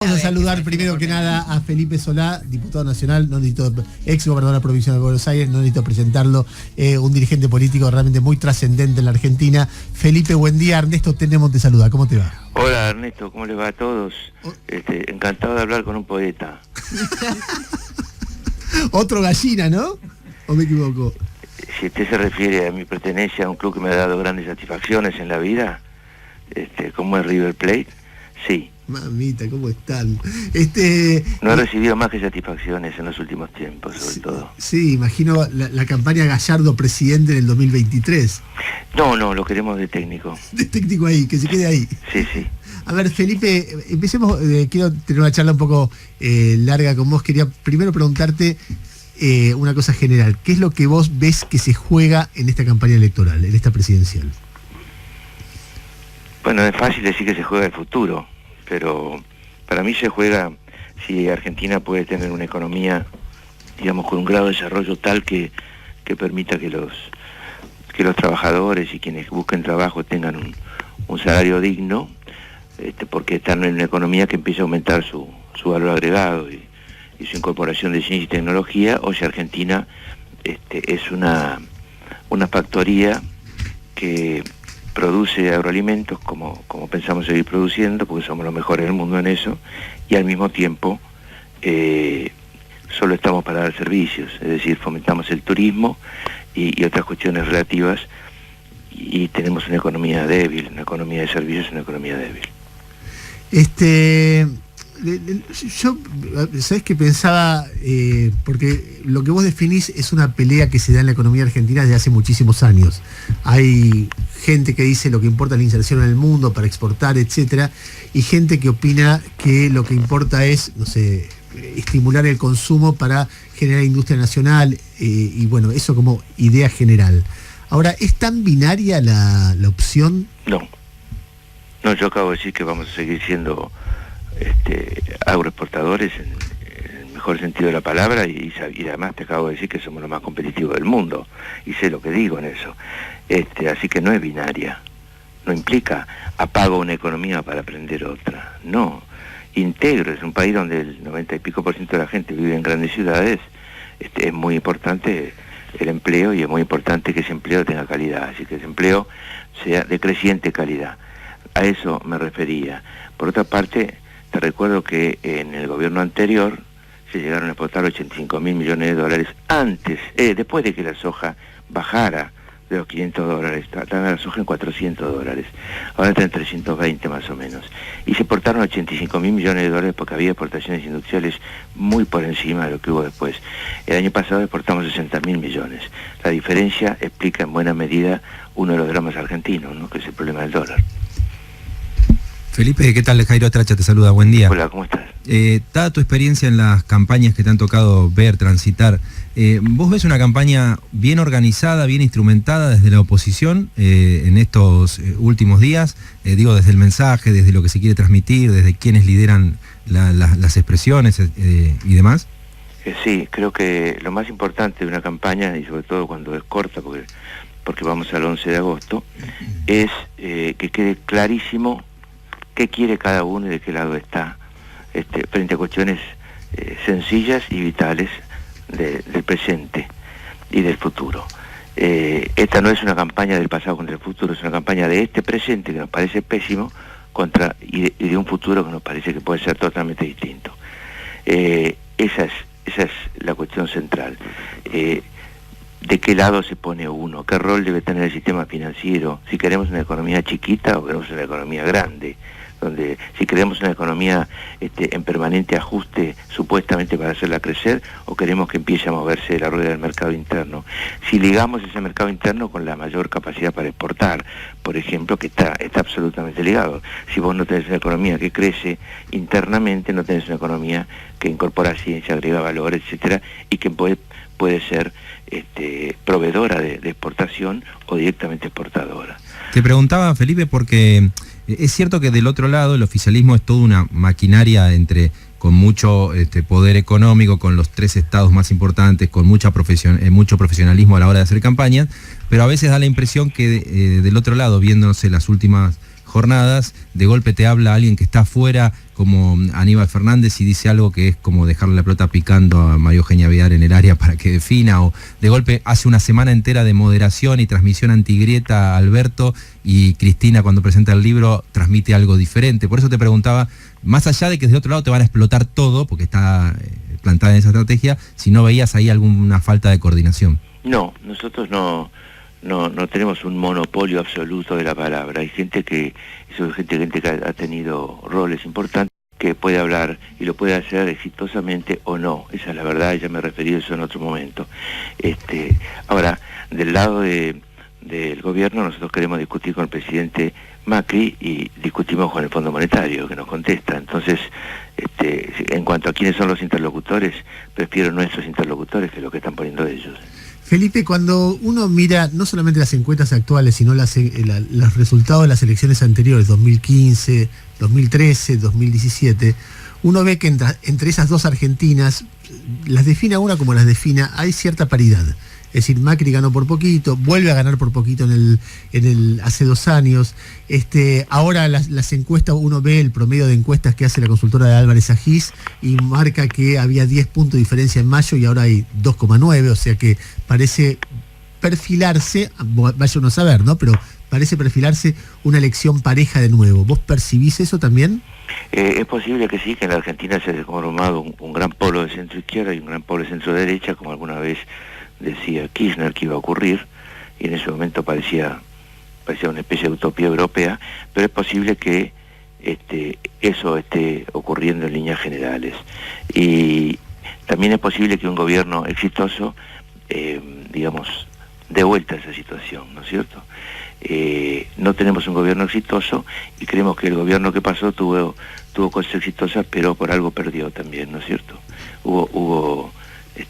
Vamos a saludar primero que nada a Felipe Solá, diputado nacional, ex gobernador provincial de Buenos Aires, no necesito presentarlo, un dirigente político realmente muy trascendente en la Argentina. Felipe, buen día. Ernesto Tenemos te saluda, ¿cómo te va? Hola Ernesto, ¿cómo les va a todos? Encantado de hablar con un poeta. Otro gallina, ¿no? ¿O me equivoco? Si usted se refiere a mi pertenencia a un club que me ha dado grandes satisfacciones en la vida, como es River Plate, sí. Mamita, ¿cómo están? No he recibido más que satisfacciones en los últimos tiempos, sobre todo. Sí, imagino la campaña Gallardo presidente en el 2023. No, lo queremos de técnico. De técnico ahí, que se quede ahí. Sí, sí. A ver, Felipe, empecemos, quiero tener una charla un poco larga con vos. Quería primero preguntarte una cosa general. ¿Qué es lo que vos ves que se juega en esta campaña electoral, en esta presidencial? Bueno, es fácil decir que se juega el futuro, pero para mí se juega si Argentina puede tener una economía, digamos, con un grado de desarrollo tal que permita que los trabajadores y quienes busquen trabajo tengan un salario digno, porque están en una economía que empieza a aumentar su valor agregado y su incorporación de ciencia y tecnología, o si Argentina es una factoría que produce agroalimentos como pensamos seguir produciendo, porque somos los mejores del mundo en eso, y al mismo tiempo solo estamos para dar servicios, es decir, fomentamos el turismo y otras cuestiones relativas, y tenemos una economía débil, una economía de servicios, una economía débil. Yo, ¿sabés qué pensaba? Porque lo que vos definís es una pelea que se da en la economía argentina desde hace muchísimos años. Hay gente que dice lo que importa es la inserción en el mundo para exportar, etcétera, y gente que opina que lo que importa es, no sé, estimular el consumo para generar industria nacional, y bueno, eso como idea general. Ahora, ¿es tan binaria la opción? No, yo acabo de decir que vamos a seguir siendo agroexportadores en el mejor sentido de la palabra, y además te acabo de decir que somos los más competitivos del mundo, y sé lo que digo en eso. Así que no es binaria, no implica apago una economía para aprender otra, no. Integro, es un país donde el 90 y pico % de la gente vive en grandes ciudades, es muy importante el empleo, y es muy importante que ese empleo tenga calidad, así que ese empleo sea de creciente calidad. A eso me refería. Por otra parte, te recuerdo que en el gobierno anterior se llegaron a exportar 85.000 millones de dólares después de que la soja bajara de los $500, estaba la soja en $400, ahora está en 320 más o menos, y se exportaron 85.000 millones de dólares porque había exportaciones industriales muy por encima de lo que hubo después. El año pasado exportamos 60.000 millones. La diferencia explica en buena medida uno de los dramas argentinos, ¿no?, que es el problema del dólar. Felipe, ¿qué tal? Jairo Tracha te saluda, buen día. Hola, ¿cómo estás? Dada tu experiencia en las campañas que te han tocado ver, transitar, ¿vos ves una campaña bien organizada, bien instrumentada desde la oposición en estos últimos días? Digo, desde el mensaje, desde lo que se quiere transmitir, desde quienes lideran las expresiones y demás. Sí, creo que lo más importante de una campaña, y sobre todo cuando es corta, porque vamos al 11 de agosto, es que quede clarísimo qué quiere cada uno y de qué lado está, frente a cuestiones sencillas y vitales del presente y del futuro. Esta no es una campaña del pasado contra el futuro, es una campaña de este presente que nos parece pésimo y de un futuro que nos parece que puede ser totalmente distinto. Esa es la cuestión central. ¿De qué lado se pone uno? ¿Qué rol debe tener el sistema financiero? Si queremos una economía chiquita o queremos una economía grande, donde si queremos una economía en permanente ajuste supuestamente para hacerla crecer, o queremos que empiece a moverse la rueda del mercado interno. Si ligamos ese mercado interno con la mayor capacidad para exportar, por ejemplo, que está absolutamente ligado. Si vos no tenés una economía que crece internamente, no tenés una economía que incorpora ciencia, agrega valor, etcétera, y que puede ser proveedora de exportación o directamente exportadora. Te preguntaba, Felipe, porque es cierto que del otro lado el oficialismo es toda una maquinaria con mucho poder económico, con los 3 estados más importantes, con mucho profesionalismo a la hora de hacer campañas, pero a veces da la impresión que del otro lado, viéndose las últimas jornadas, de golpe te habla alguien que está afuera, como Aníbal Fernández, y dice algo que es como dejarle la pelota picando a María Eugenia Vidal en el área para que defina, o de golpe hace una semana entera de moderación y transmisión antigrieta a Alberto, y Cristina cuando presenta el libro transmite algo diferente. Por eso te preguntaba, más allá de que desde otro lado te van a explotar todo, porque está plantada en esa estrategia, si no veías ahí alguna falta de coordinación. No, nosotros no tenemos un monopolio absoluto de la palabra. Hay gente que ha tenido roles importantes, que puede hablar y lo puede hacer exitosamente o no. Esa es la verdad, ya me he referido a eso en otro momento. Ahora, del lado del gobierno, nosotros queremos discutir con el presidente Macri y discutimos con el Fondo Monetario, que nos contesta. Entonces, en cuanto a quiénes son los interlocutores, prefiero nuestros interlocutores que lo que están poniendo ellos. Felipe, cuando uno mira no solamente las encuestas actuales, sino los resultados de las elecciones anteriores, 2015, 2013, 2017, uno ve que entre esas dos Argentinas, las defina una como las defina, hay cierta paridad. Es decir, Macri ganó por poquito, vuelve a ganar por poquito hace 2 años. Ahora las encuestas, uno ve el promedio de encuestas que hace la consultora de Álvarez Agis y marca que había 10 puntos de diferencia en mayo y ahora hay 2,9, o sea que parece perfilarse, vaya uno a saber, ¿no? Pero parece perfilarse una elección pareja de nuevo. ¿Vos percibís eso también? Es posible que sí, que en la Argentina se ha conformado un gran polo de centro izquierda y un gran polo de centro derecha, como alguna vez decía Kirchner que iba a ocurrir, y en ese momento parecía una especie de utopía europea, pero es posible que eso esté ocurriendo en líneas generales. Y también es posible que un gobierno exitoso, dé vuelta a esa situación, ¿no es cierto? No tenemos un gobierno exitoso y creemos que el gobierno que pasó tuvo cosas exitosas, pero por algo perdió también, ¿no es cierto?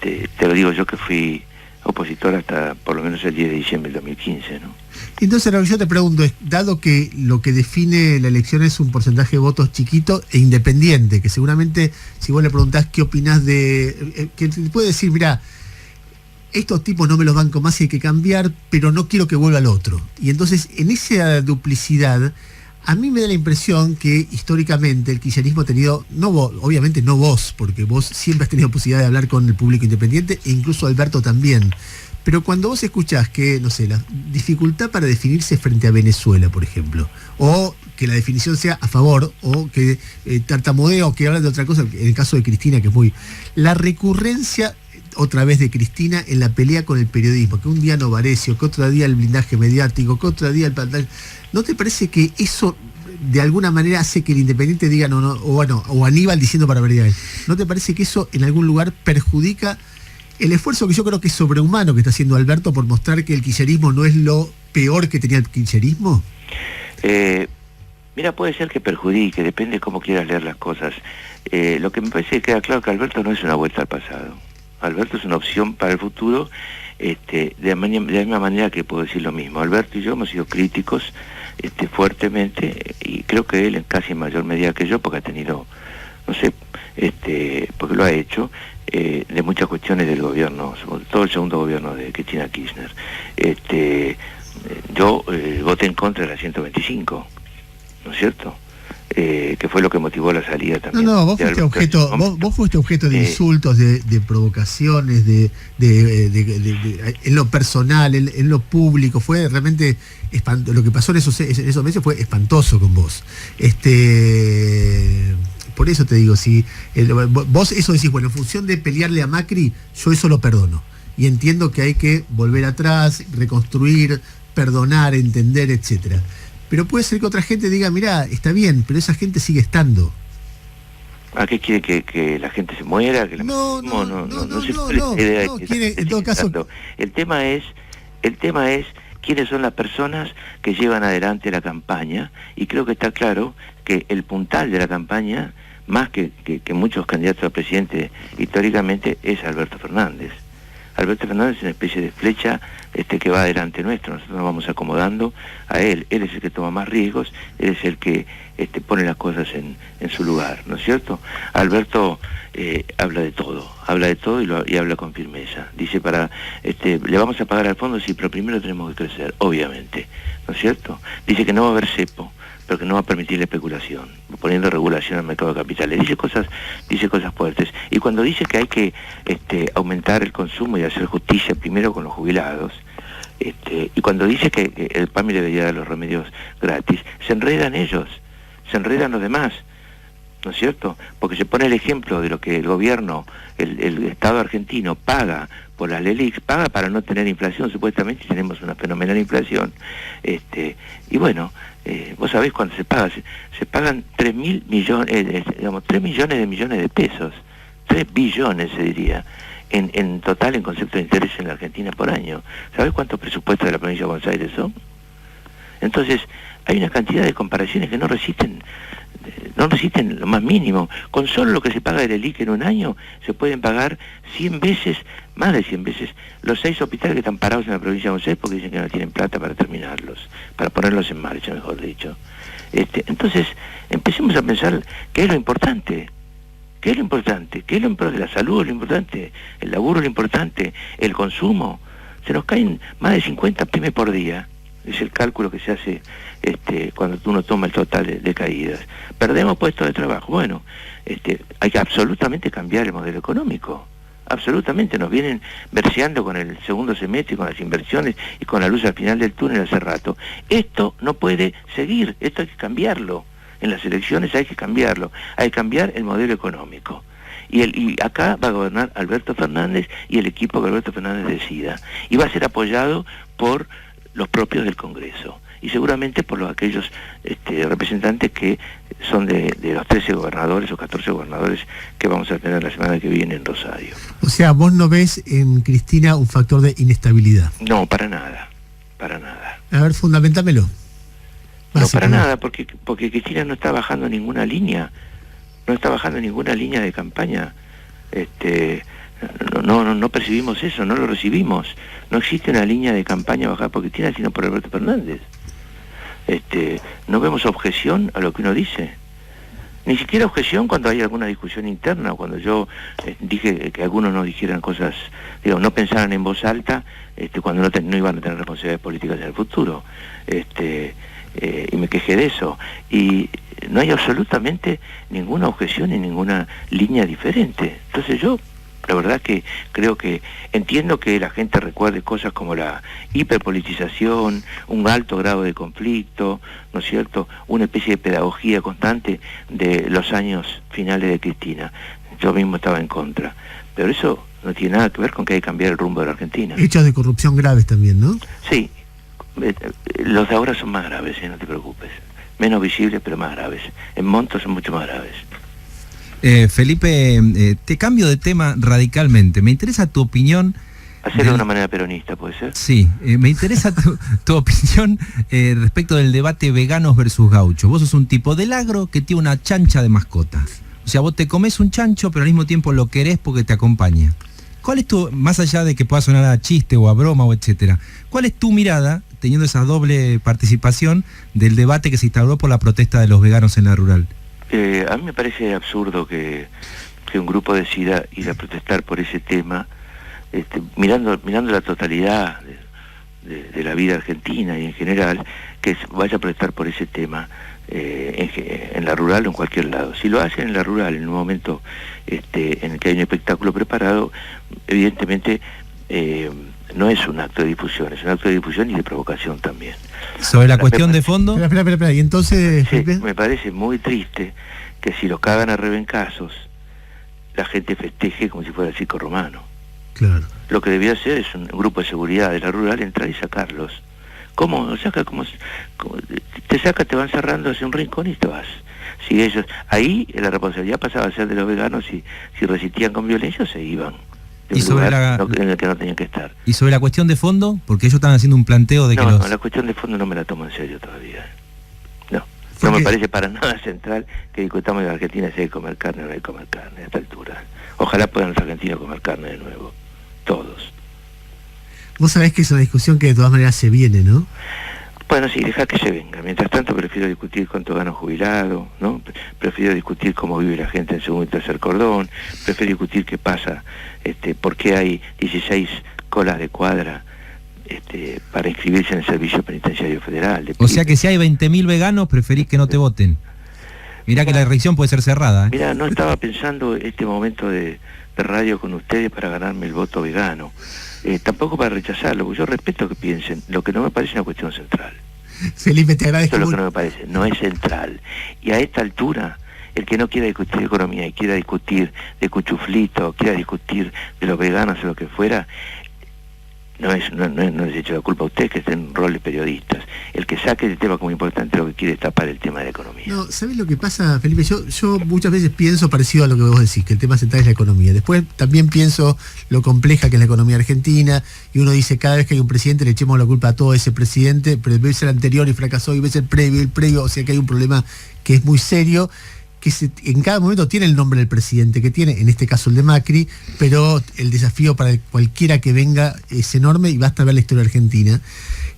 Te lo digo yo que fui opositor hasta por lo menos el 10 de diciembre del 2015, ¿no? Entonces lo que yo te pregunto es, dado que lo que define la elección es un porcentaje de votos chiquito e independiente, que seguramente si vos le preguntás qué opinás que te puede decir, mirá, estos tipos no me los banco más y hay que cambiar, pero no quiero que vuelva el otro. Y entonces en esa duplicidad, a mí me da la impresión que históricamente el kirchnerismo ha tenido, obviamente no vos, porque vos siempre has tenido posibilidad de hablar con el público independiente, e incluso Alberto también. Pero cuando vos escuchás que, no sé, la dificultad para definirse frente a Venezuela, por ejemplo, o que la definición sea a favor, o que tartamudeo, o que hablan de otra cosa, en el caso de Cristina, que es muy... La recurrencia otra vez de Cristina en la pelea con el periodismo, que un día Novarecio, que otro día el blindaje mediático, que otro día el pantalla. ¿No te parece que eso de alguna manera hace que el Independiente diga no, o Aníbal diciendo para ver? ¿No te parece que eso en algún lugar perjudica el esfuerzo que yo creo que es sobrehumano que está haciendo Alberto por mostrar que el kirchnerismo no es lo peor que tenía el kirchnerismo? Mira, puede ser que perjudique, depende cómo quieras leer las cosas. Lo que me parece que queda claro que Alberto no es una vuelta al pasado. Alberto es una opción para el futuro, de la misma manera que puedo decir lo mismo. Alberto y yo hemos sido críticos fuertemente, y creo que él en casi mayor medida que yo, porque ha tenido, no sé, porque lo ha hecho, de muchas cuestiones del gobierno, sobre todo el segundo gobierno de Cristina Kirchner. Yo voté en contra de la 125, ¿no es cierto? Que fue lo que motivó la salida también. Vos fuiste objeto de insultos, de provocaciones, en lo personal, en lo público. Fue realmente lo que pasó en esos meses fue espantoso con vos. Por eso te digo, si vos eso decís, bueno, en función de pelearle a Macri, yo eso lo perdono. Y entiendo que hay que volver atrás, reconstruir, perdonar, entender, etcétera. Pero puede ser que otra gente diga, mirá, está bien, pero esa gente sigue estando. ¿A qué quiere que la gente se muera? Que No, quiere, en todo caso... El tema es quiénes son las personas que llevan adelante la campaña, y creo que está claro que el puntal de la campaña, más que muchos candidatos a presidente históricamente, es Alberto Fernández. Alberto Fernández es una especie de flecha que va adelante nuestro. Nosotros nos vamos acomodando a él. Él es el que toma más riesgos, él es el que pone las cosas en su lugar, ¿no es cierto? Alberto habla de todo y habla con firmeza. Dice, le vamos a pagar al fondo, sí, pero primero tenemos que crecer, obviamente, ¿no es cierto? Dice que no va a haber cepo, pero que no va a permitir la especulación, poniendo regulación al mercado de capitales. Dice cosas fuertes. Y cuando dice que hay que aumentar el consumo y hacer justicia primero con los jubilados, y cuando dice que el PAMI debería dar los remedios gratis, se enredan ellos, se enredan los demás, ¿no es cierto? Porque se pone el ejemplo de lo que el gobierno, el Estado argentino paga por las LELIX, paga para no tener inflación, supuestamente tenemos una fenomenal inflación, y bueno, vos sabés cuánto se paga, se pagan 3.000 millones, 3 millones de pesos, 3 billones se diría, en total en concepto de interés en la Argentina por año. ¿Sabés cuántos presupuestos de la provincia de Buenos Aires son? Entonces, hay una cantidad de comparaciones que no resisten lo más mínimo. Con solo lo que se paga del ELIC en un año, se pueden pagar 100 veces, más de 100 veces, los 6 hospitales que están parados en la provincia de Buenos Aires porque dicen que no tienen plata para terminarlos, para ponerlos en marcha, mejor dicho. Entonces, empecemos a pensar qué es lo importante. ¿Qué es lo importante? ¿Qué es lo importante? La salud es lo importante, el laburo es lo importante, el consumo. Se nos caen más de 50 pymes por día. Es el cálculo que se hace cuando uno toma el total de caídas. Perdemos puestos de trabajo. Bueno, hay que absolutamente cambiar el modelo económico. Absolutamente. Nos vienen verseando con el segundo semestre, con las inversiones y con la luz al final del túnel hace rato. Esto no puede seguir, esto hay que cambiarlo. En las elecciones hay que cambiarlo. Hay que cambiar el modelo económico. Y acá va a gobernar Alberto Fernández y el equipo que Alberto Fernández decida. Y va a ser apoyado por los propios del Congreso y seguramente por aquellos representantes que son de los 13 gobernadores o 14 gobernadores que vamos a tener la semana que viene en Rosario. O sea, vos no ves en Cristina un factor de inestabilidad. No, para nada, para nada. A ver, fundamentámelo. No, para nada, porque Cristina no está bajando ninguna línea, de campaña. No percibimos eso, no lo recibimos. No existe una línea de campaña bajada por Cristina, sino por Alberto Fernández. No vemos objeción a lo que uno dice. Ni siquiera objeción cuando hay alguna discusión interna, o cuando yo dije que algunos no dijeran cosas, no pensaran en voz alta, cuando no iban a tener responsabilidades políticas en el futuro. Y me quejé de eso. Y no hay absolutamente ninguna objeción y ninguna línea diferente. Entonces yo, la verdad que creo que entiendo que la gente recuerde cosas como la hiperpolitización, un alto grado de conflicto, ¿no es cierto?, una especie de pedagogía constante de los años finales de Cristina. Yo mismo estaba en contra, pero eso no tiene nada que ver con que hay que cambiar el rumbo de la Argentina. Hechos de corrupción graves también, ¿no? Sí, los de ahora son más graves, no te preocupes. Menos visibles, pero más graves. En montos son mucho más graves. Felipe, te cambio de tema radicalmente. Me interesa tu opinión. Hacerlo de una manera peronista, ¿puede ser? Sí, me interesa tu opinión respecto del debate veganos versus gauchos. Vos sos un tipo del agro que tiene una chancha de mascota. O sea, vos te comés un chancho, pero al mismo tiempo lo querés porque te acompaña. ¿Cuál es tu, más allá de que pueda sonar a chiste o a broma o etcétera, cuál es tu mirada, teniendo esa doble participación, del debate que se instauró por la protesta de los veganos en la rural? A mí me parece absurdo que un grupo decida ir a protestar por ese tema, mirando la totalidad de la vida argentina y en general, que vaya a protestar por ese tema en la rural o en cualquier lado. Si lo hacen en la rural, en un momento en el que hay un espectáculo preparado, evidentemente no es un acto de difusión, es un acto de difusión y de provocación también. ¿Sobre la cuestión de fondo? Espera, y entonces... Sí, me parece muy triste que si lo cagan a rebencazos, la gente festeje como si fuera el circo romano. Claro. Lo que debía hacer es un grupo de seguridad de la rural entrar y sacarlos. ¿Cómo? Te van cerrando hacia un rincón y te vas. Si ellos, ahí la responsabilidad pasaba a ser de los veganos, si resistían con violencia se iban. ¿Y sobre en el que no tenían que estar. ¿Y sobre la cuestión de fondo? Porque ellos están haciendo un planteo de que No, la cuestión de fondo no me la tomo en serio todavía. No me parece para nada central que discutamos en Argentina si hay que comer carne o no hay que comer carne a esta altura. Ojalá puedan los argentinos comer carne de nuevo. Todos. Vos sabés que es una discusión que de todas maneras se viene, ¿no? Bueno, sí, deja que se venga. Mientras tanto prefiero discutir cuánto gana un jubilado, ¿no? Prefiero discutir cómo vive la gente en segundo y tercer cordón, prefiero discutir qué pasa, por qué hay 16 colas de cuadra para inscribirse en el Servicio Penitenciario Federal. O sea que si hay 20.000 veganos, preferís que no te voten. Mirá que la elección puede ser cerrada. Mira, no estaba pensando este momento de radio con ustedes para ganarme el voto vegano. Tampoco para rechazarlo, porque yo respeto que piensen. Lo que no me parece una cuestión central. Felipe, te agradezco. Eso es lo que no me parece, no es central. Y a esta altura, el que no quiera discutir economía y quiera discutir de cuchuflito, quiera discutir de los veganos o lo que fuera, no les echo la culpa a usted que estén en rol de periodistas. El que saque el tema como importante lo que quiere es tapar el tema de la economía. No, ¿sabes lo que pasa, Felipe? Yo muchas veces pienso parecido a lo que vos decís, que el tema central es la economía. Después también pienso lo compleja que es la economía argentina, y uno dice, cada vez que hay un presidente le echemos la culpa a todo ese presidente, pero ves el anterior y fracasó, y ves el previo, o sea que hay un problema que es muy serio, que en cada momento tiene el nombre del presidente que tiene, en este caso el de Macri, pero el desafío para cualquiera que venga es enorme y basta ver la historia argentina.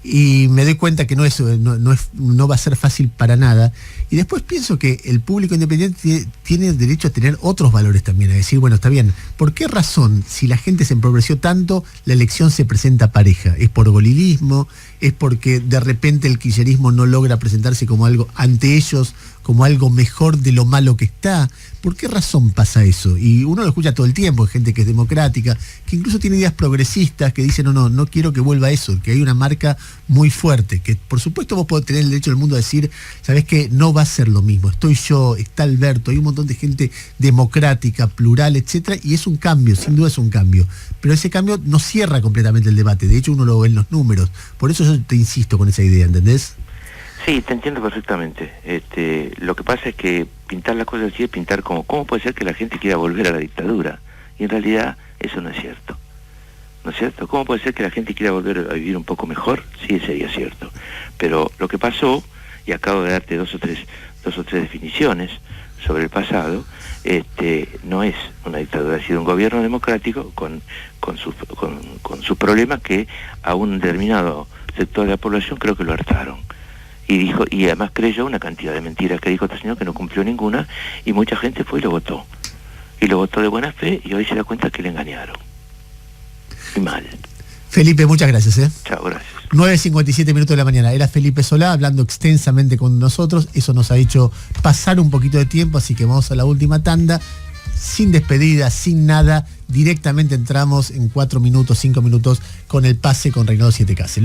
Y me doy cuenta que no va a ser fácil para nada. Y después pienso que el público independiente tiene derecho a tener otros valores también, a decir, bueno, está bien, ¿por qué razón, si la gente se empobreció tanto, la elección se presenta pareja? ¿Es por golilismo? ¿Es porque de repente el kirchnerismo no logra presentarse como algo ante ellos, como algo mejor de lo malo que está? ¿Por qué razón pasa eso? Y uno lo escucha todo el tiempo, hay gente que es democrática, que incluso tiene ideas progresistas, que dicen, no quiero que vuelva eso, que hay una marca muy fuerte, que por supuesto vos podés tener el derecho del mundo a decir, ¿sabés qué? No va a ser lo mismo, estoy yo, está Alberto, hay un montón de gente democrática, plural, etcétera, y es un cambio, sin duda es un cambio, pero ese cambio no cierra completamente el debate, de hecho uno lo ve en los números, por eso yo te insisto con esa idea, ¿entendés? Sí, te entiendo perfectamente. Lo que pasa es que pintar las cosas así es pintar como, ¿cómo puede ser que la gente quiera volver a la dictadura? Y en realidad eso no es cierto. ¿No es cierto? ¿Cómo puede ser que la gente quiera volver a vivir un poco mejor? Sí, sería cierto. Pero lo que pasó, y acabo de darte dos o tres definiciones sobre el pasado, no es una dictadura, ha sido un gobierno democrático con sus problemas que a un determinado sector de la población creo que lo hartaron. Y además creyó una cantidad de mentiras que dijo este señor que no cumplió ninguna, y mucha gente fue y lo votó. Y lo votó de buena fe, y hoy se da cuenta que le engañaron. Y mal. Felipe, muchas gracias. Chao, gracias. 9:57 minutos de la mañana. Era Felipe Solá hablando extensamente con nosotros. Eso nos ha hecho pasar un poquito de tiempo, así que vamos a la última tanda. Sin despedida, sin nada. Directamente entramos en 4 minutos, 5 minutos con el pase con Reinaldo Siete Cases.